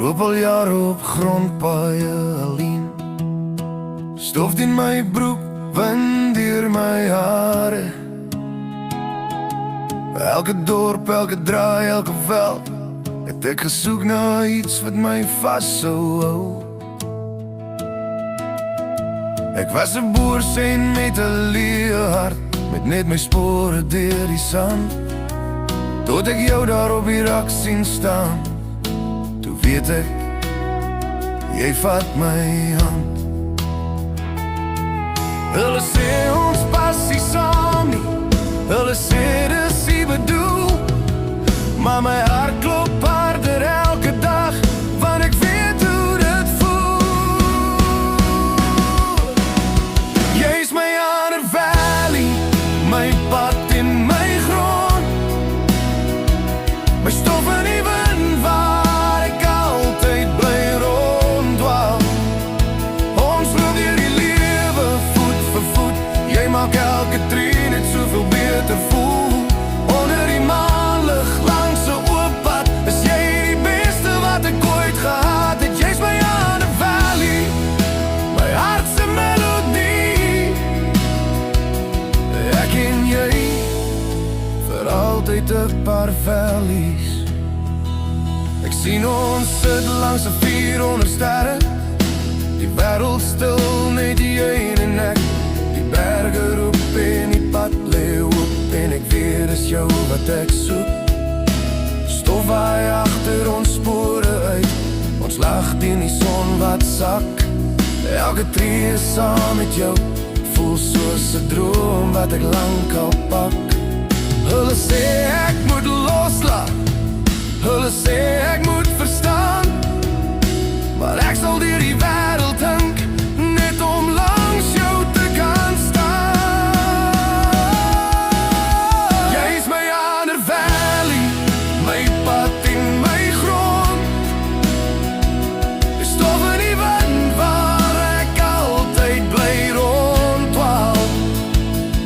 loop al jare op grondpaaie alleen. Stof in my broek, wind deur my hare. Elke dorp, elke draai, elke veld, het ek gesoek na iets wat my vast sou hou. Ek was 'n boerseun met 'n leë hart, met net my spore deur die sand. Tot ek jou daar op die rak sien staan, toe weet ek, jy vat my hand. Hulle sê ons pas nie saam nie, hulle sê dis nie bedoel, maar my hart klop harder elke dag, want ek weet hoe dit voel. Jy is my Hunter Valley, my pad en my grond, my stof in die wind waar ek altyd bly ronddwaal. Ons loop deur die lewe voet vir voet, jy maak elke tree net soveel beter voel. Onder die maanlig langs 'n oop pad, is jy die beste wat ek ooit gehad het. Jy's my Hunter Valley, my hart se melodie. Ek en jy, vir altyd 'n paar valleys. Ek sien ons sit langs 'n vuur onder sterre, die wêreld stil, net jy en ek. Die berge roep en die pad lê oop, en ek weet dis jou wat ek soek. Stof waai agter ons spore uit, ons lag teen die son wat sak. Elke tree saam met jou voel soos 'n droom wat ek lank al pak. Hulle sê ek moet loslaat, hulle sê ek moet verstaan, maar ek sal deur die wêreld dink, net om langs jou te kan staan. Jy is my Hunter Valley, my pad en my grond, die stof in die wind waar ek altyd bly ronddwaal.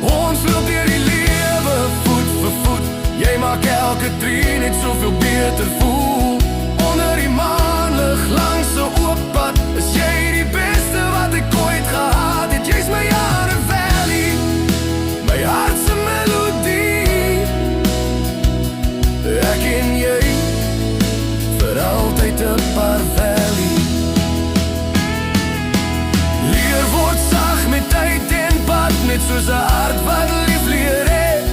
Ons loop deur die lewe voet vir voet, jy maak elke tree net soveel beter voel. Onder die maanlig langs 'n oop pad, is jy die beste wat ek ooit gehad het. Jy's my Hunter Valley, my hart se melodie. Ek en jy, vir altyd 'n paar valleys. Leer word sag met tyd en pad, net soos 'n hart wat lief leer het.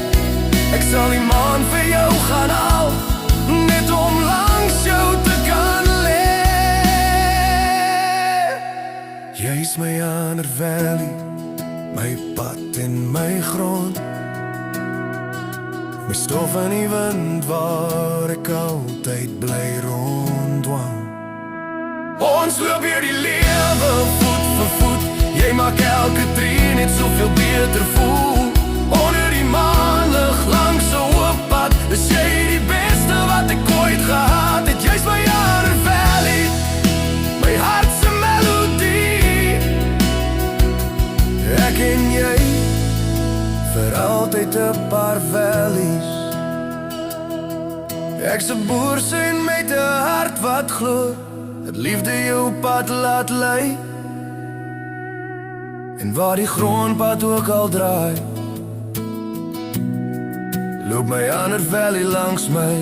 Ek sal die maan vir jou gaan haal, net om langs jou te kan lê. Jy is my Hunter Valley, my pad en my grond, my stof in die wind waar ek altyd bly ronddwaal. Ons loop hier die lewe voet vir voet, jy maak elke tree net soveel beter voel. Onder die maanlig langs 'n oop pad, is jy die beste wat ek ooit gehad het. Jy's my Hunter Valley, my hart se melodie. Ek en jy, vir altyd 'n paar valleys. Ek's 'n boerseun met 'n hart wat glo, dat liefde jou pad laat lei. En waar die grondpad ook al draai, loop my Hunter Valley langs my.